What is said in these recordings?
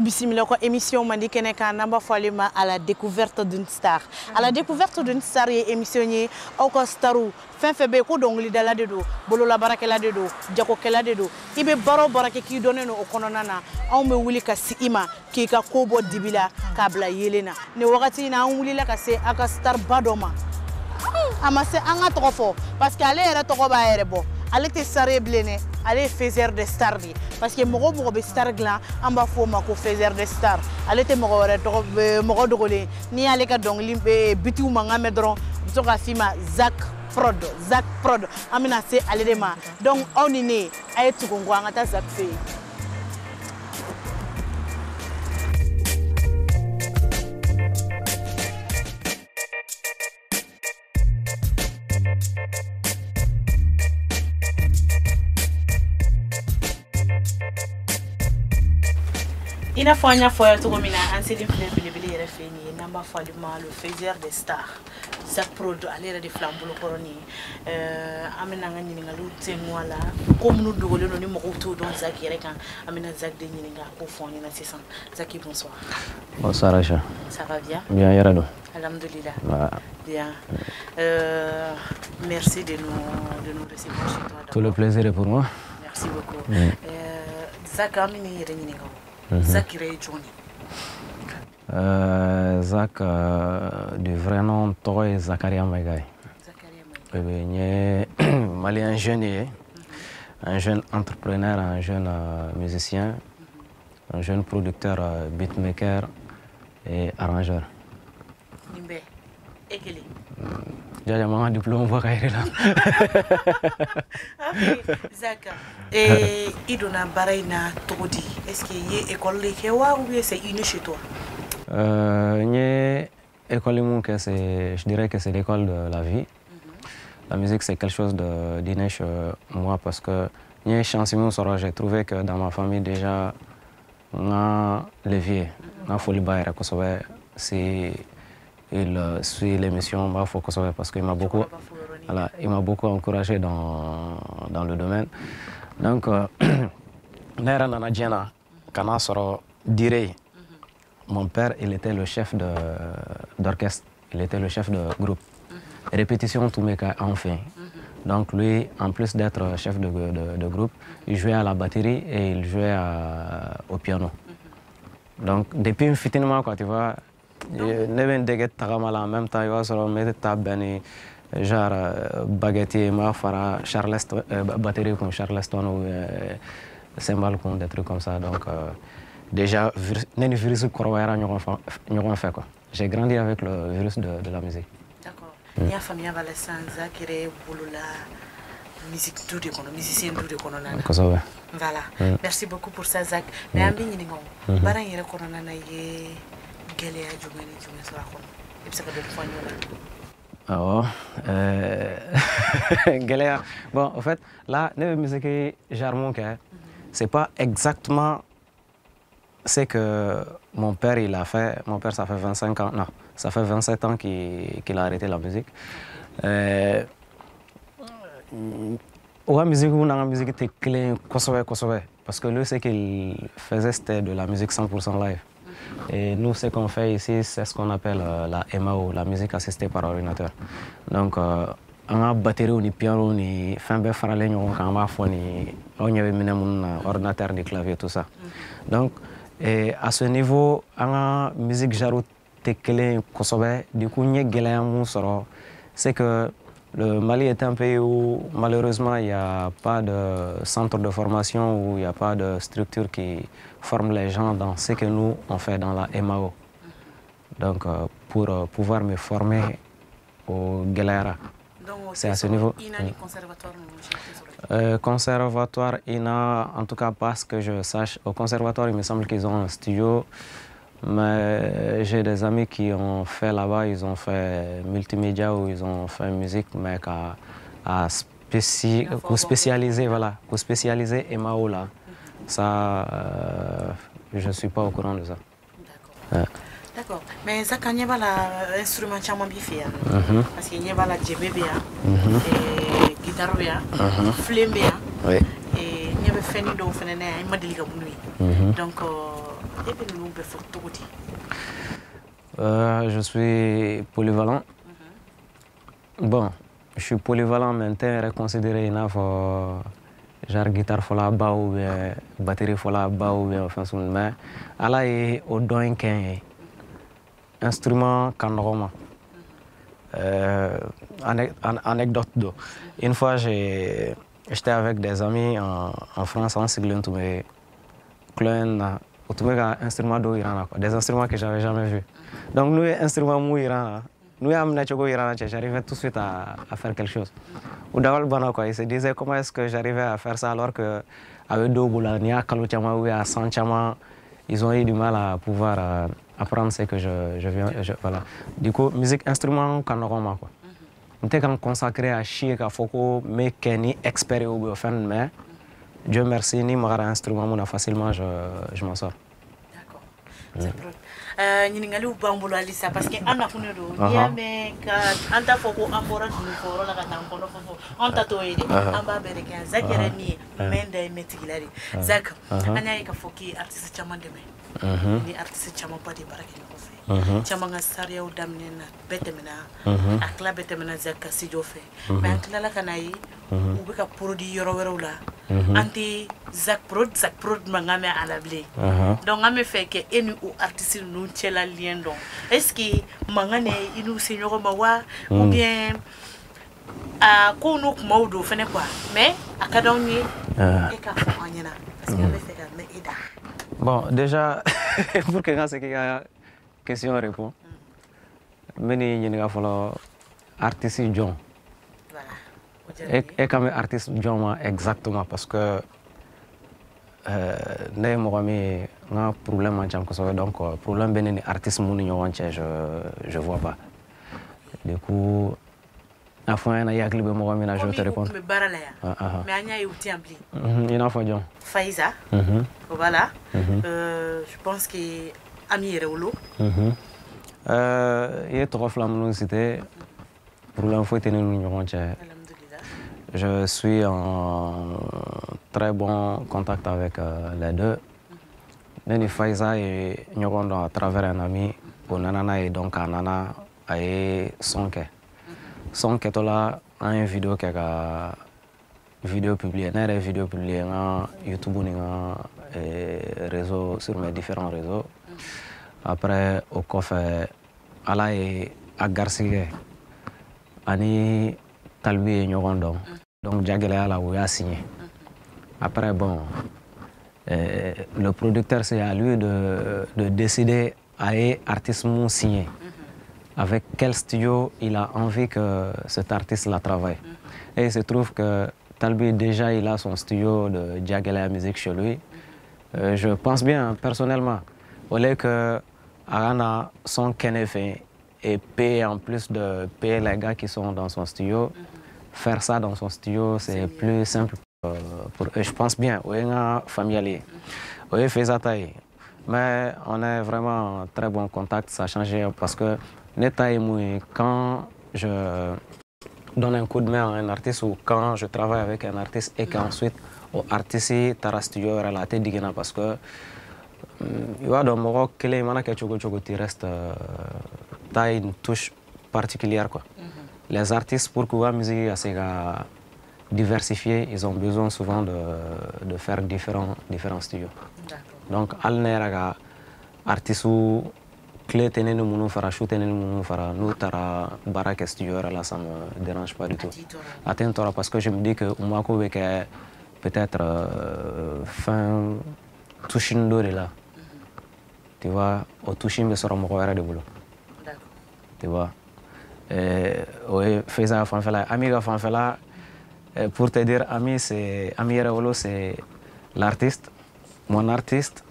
bisimila ko émission mandi kene kan namba falima à la découverte d'une star. À la découverte d'une star et émission ni au ko staru fin febe ko dongli dala de do bolo la baraka la de do jako kala de do ibe baro baraka ki donné no okonona na on me wuli ka si ima ki ka kobo dibila kabla yelena ne wakati na on wuli la ka se aka star badoma amase anga tofo parce que ale era to ko ba erebo ale te sare blene ale faiseur de star di parce que mogo be star glan amba fo mako faiseur de star ale te mogo re to mogo dogole ni ale ka dong limbe bitu manga medron to ka fima Zak Prod amina se ale de ma donc on ine ay tukungo anga ta Zak fe ina fanya foya to komina anseli flebele refeni namba falima le faiseur des stars Zak Prod alera de flambulo koroni amina ngani ngalu tengwala comme nous dogole no ni mo to don Zak yere kan amina Zak de ni nga ko foni na 600 Zaki bonsoir. Bonsoir Aïcha. Ça va bien? Bien Yarado. Alhamdulillah. Voilà. Bien. Merci de nous recevoir chez toi. Tout le plaisir est pour moi. Merci beaucoup. Zak amini yere ni nga Zak Johnny. Zak, du vrai nom, toi est Zakaria Maïgaï. Malien jeune, un jeune entrepreneur, un jeune musicien, un jeune producteur, beatmaker et arrangeur. Nimbe, Ekele. J'ai un diplôme pour là. Zak, et Idona Baraina Togodi, est-ce qu'il y a école ou c'est une chez toi? École, je dirais que c'est l'école de la vie. La musique, c'est quelque chose d'inné chez moi parce que j'ai trouvé que dans ma famille, déjà, on a levier. On a folie bailler si il suit l'émission, parce qu'il m'a beaucoup, voilà, il m'a beaucoup encouragé dans le domaine. Donc, mon père, il était le chef d'orchestre, il était le chef de groupe. Répétition, tout mes cas, enfin. Donc lui, en plus d'être chef de groupe, il jouait à la batterie et il jouait au piano. Donc depuis un fitinement, tu vois, en même temps, il va se remettre ta benne, genre baguette, batterie comme Charleston ou cymbale, des trucs comme ça. Donc déjà, j'ai grandi avec le virus de la musique. D'accord. Il y a famille à Valessanza qui est la musique tout de kono, musicien tout de kono nana. Voilà. Merci beaucoup pour ça Zak. Mais ambi ni ngo. Bara yere kono nana ye gele ya jumeni jume sura kono. Ipsa ka do fanyo la. Gele. Bon, en fait, là, la musique jarmon que c'est pas exactement c'est que mon père il a fait, mon père ça fait 25 ans, non, ça fait 27 ans qu'il a arrêté la musique. La musique était clé, parce que lui ce qu'il faisait c'était de la musique 100% live. Et nous ce qu'on fait ici c'est ce qu'on appelle la MAO, la musique assistée par ordinateur. Donc on a batterie ou ni piano ni fin be farale ñoo kan ma foni on ñëwé ordinateur ni clavier tout ça. Donc et à ce niveau, la musique jarou tekele kosobe du coup c'est que le Mali est un pays où malheureusement il n'y a pas de centre de formation, où il n'y a pas de structure qui forme les gens dans ce que nous on fait dans la MAO. Donc pour pouvoir me former au Galera. C'est à ce niveau. Conservatoire INA, en tout cas pas ce que je sache. Au conservatoire, il me semble qu'ils ont un studio, mais j'ai des amis qui ont fait là-bas, ils ont fait multimédia ou ils ont fait musique, mais spécialisé, voilà, pour spécialiser MAO là. Ça, je ne suis pas au courant de ça. D'accord. D'accord. Mais ça, quand il y a l'instrument qui est parce qu'il y a la djembé, guitare, flembe, et il y a fait une donc Je suis polyvalent. Bon, je suis polyvalent, mais je considéré une genre guitare fola ba ou bien batterie fola ba ou bien enfin mais ala est au don qu'un instrument canoma. Anecdote d'eau. Une fois j'étais avec des amis en France en Siglin tout mes clones un instrument d'eau iran des instruments que j'avais jamais vu. Donc nous instruments mou iran nous amené choco iran j'arrivais tout de suite à faire quelque chose. Ou d'abord bon quoi il se disait comment est-ce que j'arrivais à faire ça alors que avec deux boules ni à Kalouchama ou à Sanchama ils ont eu du mal à pouvoir apprendre ce que je viens voilà. Du coup musique instrument canoma quoi. On était consacré à chier à Foko mais Kenny expert au fin mais Dieu merci ni mon instrument mon facilement je m'en sors. D'accord. Ñiningali u bambolo alisa parce que ana kunu do niame ka anta foko ambora du foro la kata kono fofo anta to yede amba bereke zakere mi mende metigilari zak anya ka foki artiste chama deme ni artiste chama padi barake ni ofe chama ngasaria u damnena betemena akla betemena zakka si jofe mais akla la kanayi u bika produit yoro wero la anti zak prod mangame alable donc ngame fait que enu ou artiste nous tela lien donc est-ce que mangane inu senyoro mawa ou bien ko no kumaudo fene quoi mais akadawni e ka fo anyana parce que ngame fait que me ida bon déjà pour que c'est que question répond meni ñi nga folo artiste John et comme artiste John exactement parce que ne mo mi un problème en jam ko donc problème benen artiste mon ñoo je vois pas du coup à fond na yakli be mo mi na je te répondre mais anya yuti ampli ina fo John Faiza voilà je pense que ami rewlo il trop flamme c'était problème faut tenir ñoo je suis en très bon contact avec les deux. Neni Faiza et Nyogondo à travers un ami pour Nanana et donc à Nana et Sonke. Sonke tola a une vidéo qui a vidéo publiée, une vidéo publiée sur YouTube et réseau sur mes différents réseaux. Après au coffre ala et à Garcigue ani Talbi et Nyogondo. Donc Jagele ala où il a signé. Après bon le producteur c'est à lui de décider à artiste mon signé. Avec quel studio il a envie que cet artiste la travaille. Et il se trouve que Talbi déjà il a son studio de Jagele musique chez lui. Je pense bien personnellement au lieu que Arana son Kenefé et payer en plus de payer les gars qui sont dans son studio. Faire ça dans son studio, c'est plus simple pour eux. Je pense bien, on est familier, on est fait ça taille. Mais on est vraiment en très bon contact, ça a changé parce que quand je donne un coup de main à un artiste ou quand je travaille avec un artiste et qu'ensuite au artiste tara studio relaté digena parce que il va dans mon rock clé mana que tu restes taille une touche particulière quoi. Les artistes, pour que la musique soit diversifiée, ils ont besoin souvent de faire différents studios. Donc, al artistes clé tenen nous faire shoot nous faire nous tara barak studio là ça me dérange pas du tout. Attends parce que je me dis que Umako peut-être fin touching d'or là. Tu vois, au touching mais sera mon de boulot. Tu vois. Oui, Faiza Fanfela, Amiga Fanfela, pour te dire, Ami Rewolo, c'est l'artiste, mon artiste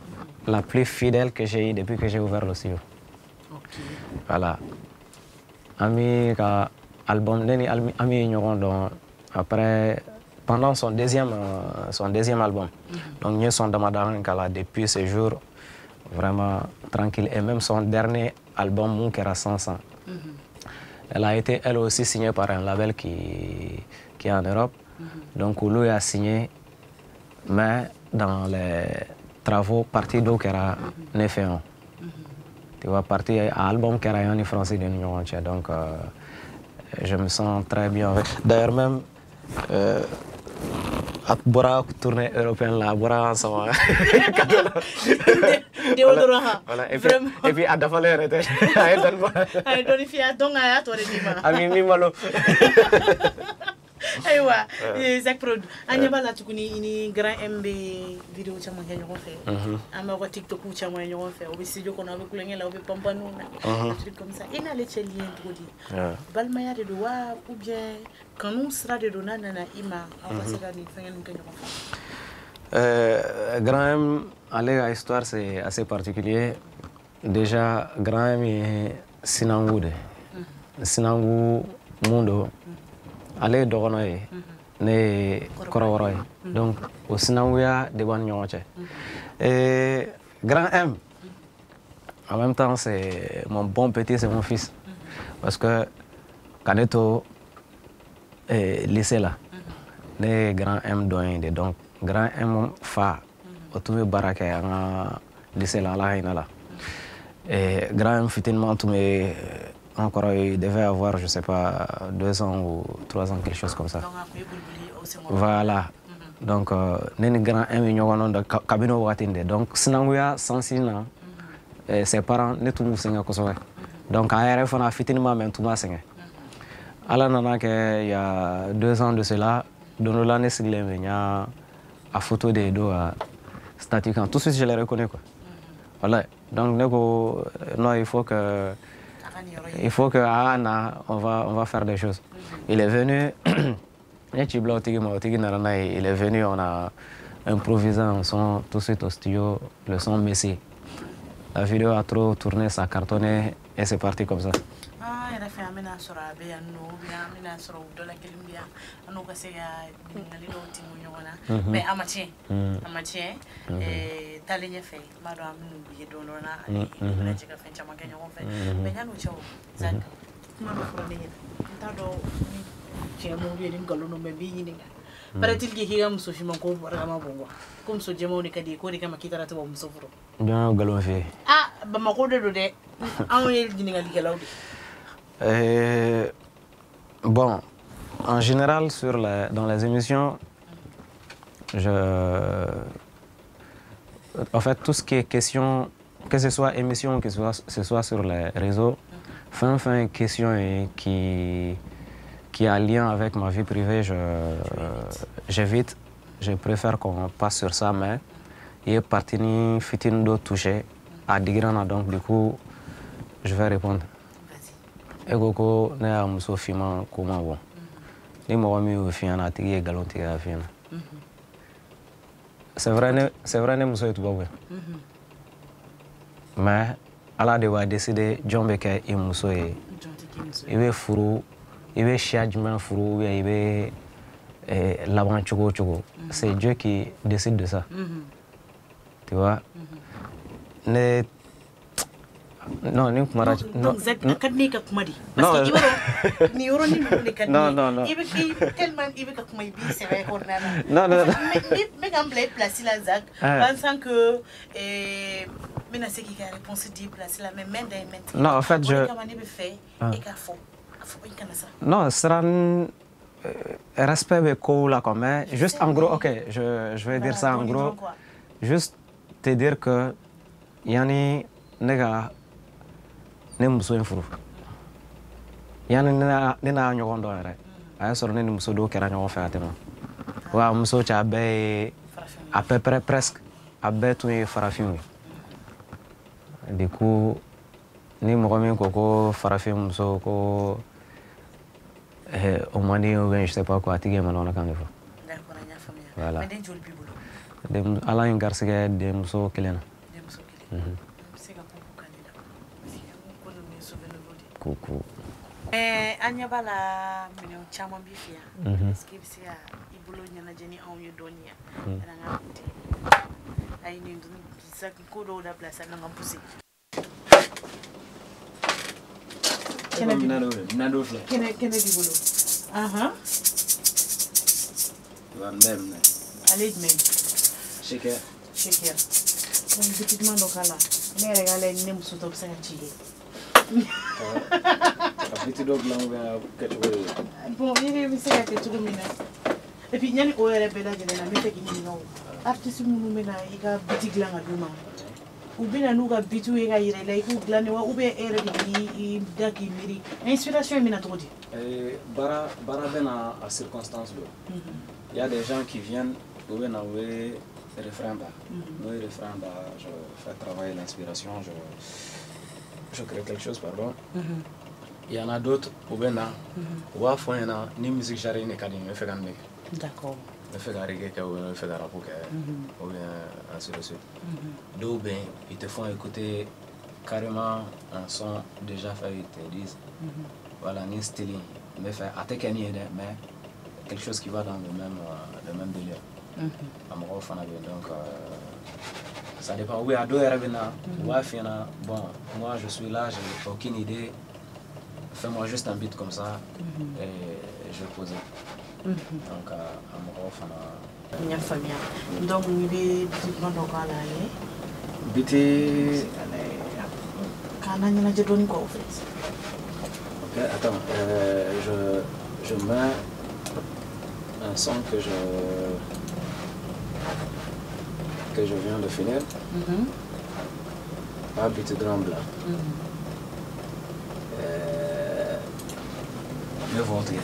la plus fidèle que j'ai eu depuis que j'ai ouvert le studio. Voilà. Ami album, Ami Ignoron, après, pendant son deuxième album, donc nous sommes dans Madaran depuis ce jour, vraiment tranquille, et même son dernier album, Mon Kera Sansan. Elle a été elle aussi signée par un label qui est en Europe. Donc lui a signé, mais dans travaux partie d'eau qui era ne fait un. Tu vois, partie album qui era en français de l'Union entière. Donc, je me sens très bien avec. D'ailleurs, même, à Bora, tournée européenne là, Bora, ça va. Voilà. Et puis, à Dafalère, aywa Zac Prod anya bala tukuni ini grand MB vidéo chama ke ñoko fe ama ko TikTok ou chama ñoko fe o bi studio ko na be kulenge la o be pampanu na truc comme ça ina le chelien todi balma ya de do wa ou bien kanu sera de do nana ima on va se garder fengen ke ñoko fe grand M aller à histoire c'est assez particulier déjà grand M est Sinangu de Sinangu Mundo ale dogono ye ne koroworo ye donc o sinanguya de ban ɲɔgɔn cɛ grand M en même temps c'est mon bon petit, c'est mon fils parce que quand ne to lycée là ne grand M doyen de donc grand M fa o tun bɛ baara kɛ an ka lycée la ala hinɛ la grand M fitinement tun bɛ encore, il devait avoir, je sais pas, 2 ans ou 3 ans, quelque chose comme ça. Voilà. Donc, nous grand ami de cabino watinde. Donc, sinanguya sansina, ses parents ne tout musinga kosowe. Donc, à RF on a fitinement même tout masinga. Alors, nana que il y a 2 ans de cela, dans le l'année siglé, il y a à photo des dos à statut. Tout de suite, je les reconnais quoi. Voilà. Donc, non, il faut que on va faire des choses. Il est venu, il est venu, on a improvisé un son tout de suite au studio, le son Messi. La vidéo a trop tourné, ça a cartonné et c'est parti comme ça. Ah, il a fait un ménage sur la baie, un ménage sur la Columbia, un autre c'est mais amateur, et t'as les fait, madame, il est donné il a fait un fait, mais il y a autre chose. Zac, comment on fait t'as d'eau, j'ai mon vieux d'une colonne, mais bien. Paraît-il qu'il y a un souci mon corps vraiment bon. Comme ce diamant est cadé, quoi, comme qui t'a raté mon souffre. Bien, galon fait. Ah, bah ma code de dé, ah, il dit bon, en général, dans les émissions, en fait, tout ce qui est question, que ce soit émission, que ce soit sur les réseaux, fin question qui a lien avec ma vie privée, j'évite, je préfère qu'on passe sur ça, mais il est parti ni fitin d'autres toucher à Digrana, donc du coup, je vais répondre. Ego ne a muso fima kuma bon ni mo mi o fiana tigi galon tigi a fiana c'est vrai ne muso etu bawe mais ala de wa décider jombe ke i muso e ibe furu ibe chargement furu ibe laban chogo c'est Dieu qui décide de ça tu vois ne non, ni kumara. Donc Zac kadni ka kumadi. Parce que ni yoro ni ne kadni. Non. Ibe ki tellement ibe ka kumai bi c'est vrai qu'on a. Non. Mais quand blé place la Zac, pensant que mais na ce qui a réponse dit place la même maintenant. Non, en fait je non, c'est un respect be ko la comme juste en gros, OK, je vais dire ça en gros. Juste te dire que yani nega ne muso en furu yani ne na ɲɔgɔn dɔ yɛrɛ a y'a sɔrɔ ne ni muso dɔw kɛra ɲɔgɔn fɛ a tɛmɛ wa muso cɛ a bɛɛ ye à peu près presque a bɛɛ tun ye farafinw ye du coup ni mɔgɔ min ko farafin muso ko o man di ou bien je sais pas quoi a tigi ye manɔgɔnɔ kan de fɔ voilà ala ye garisɛgɛ denmuso kelen na Coucou. Anya bala mino chama bifia. Skip sia ibolo nyana jeni on you donia. Na ngati. Ai ni ndu Zac kodo da place na ngapusi. Nado fle. Kene di bolo. Aha. Wa même. Allez même. Shaker. Typiquement donc là, ne regale ne muso to bisa ci. Petit dog là on va quelque Bon, il est bisa ka tout mina. Et puis ñani o yere bela jene na mete ki ni no. Artiste mu mena iga bitig la ngaduma. Ou bien nous ga bitu e ga yire la iku glane wa ou bien ere di daki miri. Inspiration mina trop dit. Bara bena à circonstance do. Il y a des gens qui viennent ou bien envoyer refrain bas. Nous refrain bas, je fais travailler l'inspiration, je crée quelque chose pardon. Il y en a d'autres ou bien là ou à fond ni musique jarine ni kadine me fait gagner. D'accord. Me fait reggae ou me fait rap ou bien ainsi de suite. D'où bien ils te font écouter carrément un son déjà fait, ils te disent voilà ni style me fait attaquer ni mais quelque chose qui va dans le même délire. Donc ça dépend. Oui, à deux bon, moi je suis là, j'ai aucune idée. Fais-moi juste un beat comme ça et je vais poser. Donc à mon famille. Donc il est typiquement donc à la Biti. Quand on a déjà donné quoi au fait? Ok, attends, je mets un son que je viens de finir. Pas beat drum là. Me volter.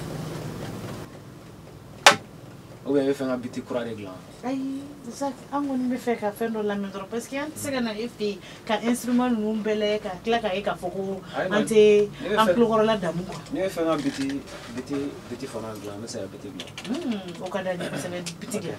Ou bien faire un beat courant de gland. Aïe, ça, on me fait qu'à faire dans la maison parce qu'il y a un second effet qu'un instrument nous belé qu'à claque avec un foco anté un chlore là d'amour. Ne faire un petit format gland, mais c'est un petit gland. Au cas d'aller, c'est un petit gland.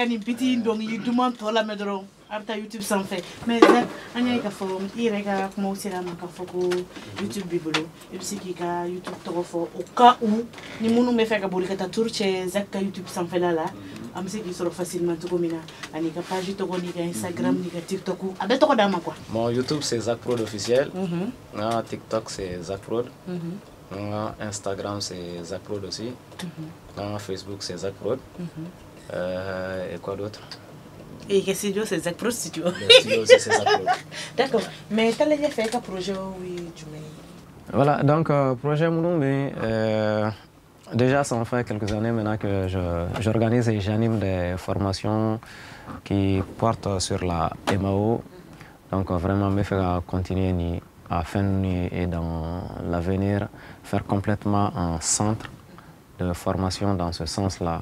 Ni biti donc il demande pour la medro arta YouTube sans fait mais anya ka fo irega mo sira ma ka fo ko YouTube bibolo et puis qui ka YouTube to fo au cas où ni munu me fait ka boli ka tour chez zakka YouTube sans fait là am se qui sort facilement to komina ani ka page to ni ka Instagram ni ka TikTok abe to ko dama quoi. Mon YouTube c'est Zak Prod officiel. TikTok c'est Zak Prod. Instagram c'est Zak Prod aussi. Facebook c'est Zak Prod. Et quoi d'autre? Et que studio c'est Zak Prod studio. Le studio c'est Zak Prod. D'accord. Mais tu as déjà fait un projet oui, tu mets. Voilà, donc projet Mounoumbe, déjà ça fait quelques années maintenant que j'organise et j'anime des formations qui portent sur la MAO. Donc vraiment me faire continuer à faire et dans l'avenir faire complètement un centre de formation dans ce sens-là,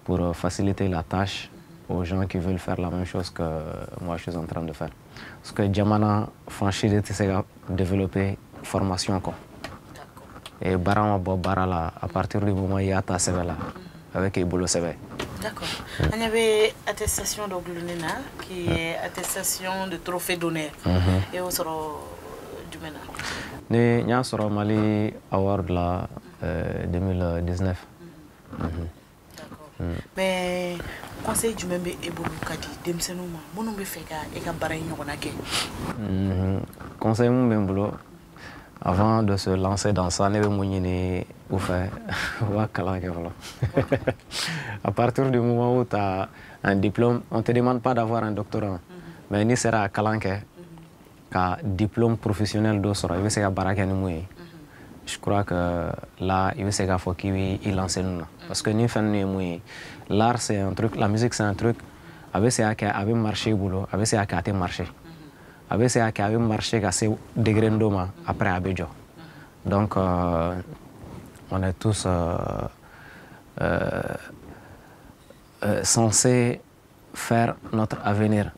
pour faciliter la tâche aux gens qui veulent faire la même chose que moi je suis en train de faire. Parce que Djamana franchise c'est développer formation quoi. Et Barama Barala à partir du moment où il y a ta CV là avec Ibolo CV. D'accord. Il y avait attestation d'Oglunena qui est attestation de trophée d'honneur. Et au sera du MENA. Nous avons sur Mali Award là 2019. Mais conseil du même Ebolo Kadi Demsenuma, mon nom fait qu'à Baraï Nonake. Conseil mon Bembolo, avant de se lancer dans ça, ne veut mouniner ou faire à partir du moment où tu as un diplôme, on ne te demande pas d'avoir un doctorat, mais ni sera à Kalanke, qu'un diplôme professionnel d'Osora, il veut se baraquer nous. Je crois que là, il veut faut qu'il lance nous. Parce que nous, l'art c'est un truc, la musique c'est un truc, avec ce qui a marché boulot, avec ce qui a marché. Avec ce qui a marché à ces degrés d'homme après Abidjan. Donc, on est tous censés faire notre avenir.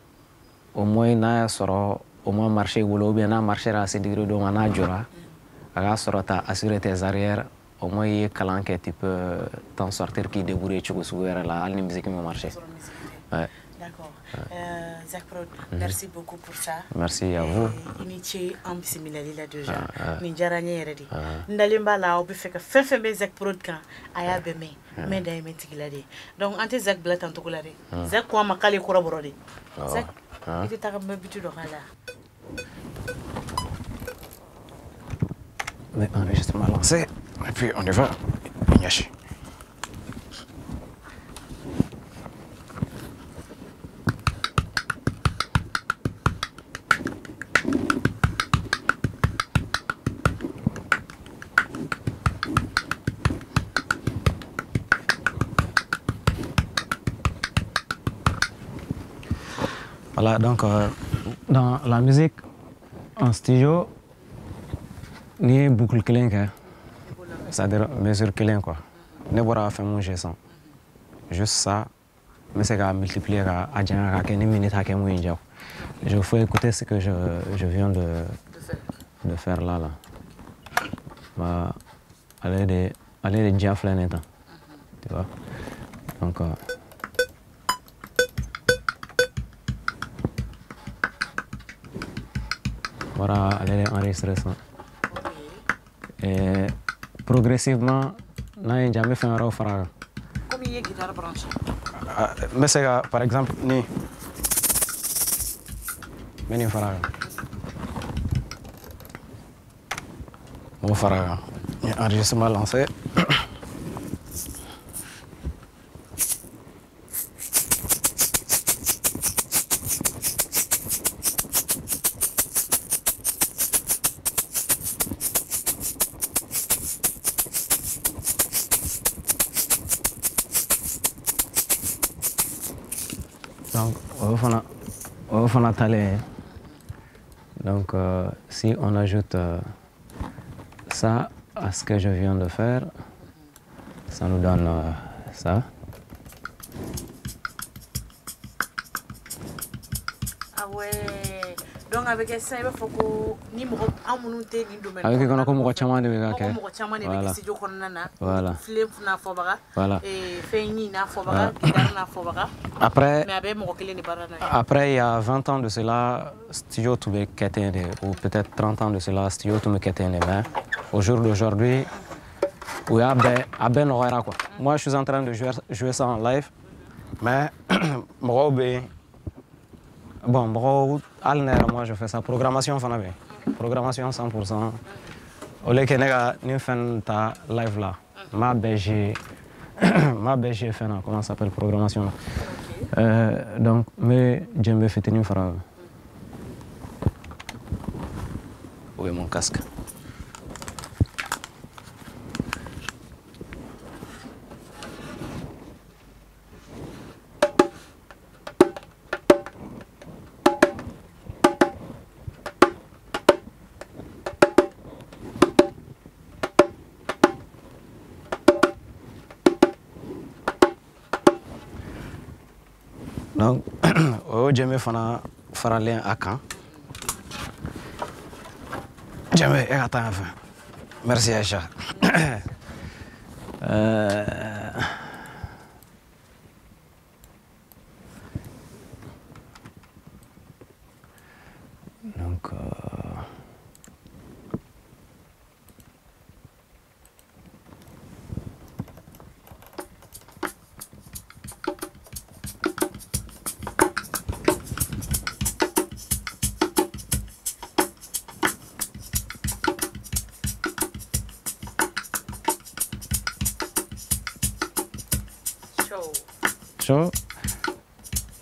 Au moins, n'a sera au moins marcher ou bien n'a marcher à ce degré de mana jura. Alors, sera assurer tes arrières. Au moins, il y a quelqu'un que tu peux t'en sortir qui débrouille tu peux la musique qui marcher. Ouais. D'accord. Zach Prod, merci beaucoup pour ça. Merci à vous. Initié en bismillah là déjà. Ninjara nyeredi. Ndalimba la obi feka fefe be Zach Prod kan aya be me. Me da yeme tigilade. Donc ante Zach bla tanto kulade. Zach kwa makali kura borodi. Zach ite taka me bitu do kala. Mais enregistrement lancé. Et puis on y va. Ignashi. Voilà, donc dans la musique en studio, il y a beaucoup de clés, c'est-à-dire mesure clés quoi. Ne pas faire mon G100. Juste ça, mais c'est qu'à multiplier à minutes à je faut écouter ce que je viens de faire là. Bah, aller de diaphragme maintenant, tu vois. Donc voilà, aller enregistrer ça. Et progressivement, on n'a jamais fait un refrain. Comme il y a guitare branchée. Mais c'est par exemple, ni. Mais ni farag. Mon farag. Enregistrement lancé. Donc, au fond, donc si on ajoute ça à ce que je viens de faire, ça nous donne ça. Ah ouais. Donc avec ça, il faut que ni mo amununte ni domaine. Avec qu'on a comme chama de ga ke. Voilà. Voilà. Voilà. Et feini na fobaga, guitare na fobaga. Après, il y a 20 ans de cela, studio tout ou peut-être 30 ans de cela, studio tout mais au jour d'aujourd'hui, oui, quoi. Moi, je suis en train de jouer ça en live, mais moi, je fais ça programmation, programmation 100%. Au lieu que nous faisons ta live là, ma BG fait comment ça s'appelle programmation. Donc, mais j'aime faire une phrase. Où est mon casque? Donc, j'aime faire lien à quand. J'aime attends. Merci Aïcha. Donc chaud.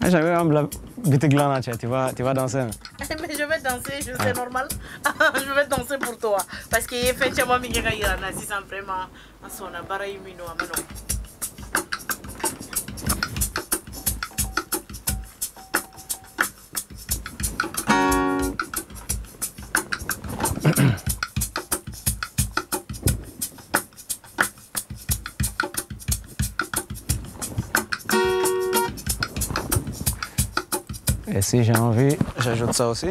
J'avais un petit gland, tu vas danser. Mais je vais danser, c'est normal. Je vais danser pour toi. Parce que effectivement, je vais danser sans vraiment son appareil mino. Et si j'ai envie, j'ajoute ça aussi.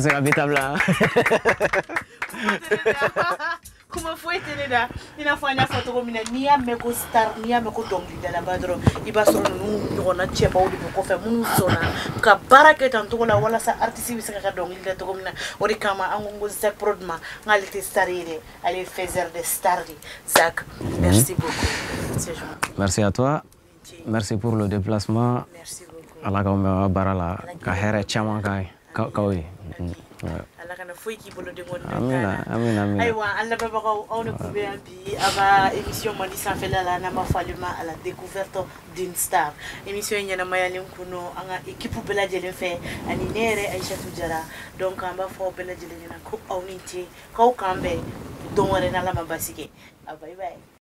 C'est habitable là. Comment faut être là? Il a fallu faire photo comme ni a me ko star ni a me ko dongli de la badro. Il va sur nous on a tcheba ou de ko faire munu zona. Ka baraka tanto la wala sa artiste bi ka dongli de to comme na. Ori kama angongo zak prodma ngalite starire aller faire des stars. Zak, merci beaucoup. Merci à toi. Merci pour le déplacement. Merci beaucoup. Allah ka barala ka here chama kai. Kawi. Allah kana foi ki bolo de ngon Amin. Aywa Allah baba ko on ko be bi aba émission mandi sans fait la na ma faluma à la découverte d'une star émission nyana mayalim kuno anga équipe bela jelen fait ani nere Aïcha Jara donc amba fo bela jelen na ko awniti ko kambe don wala na la mabasike bye bye.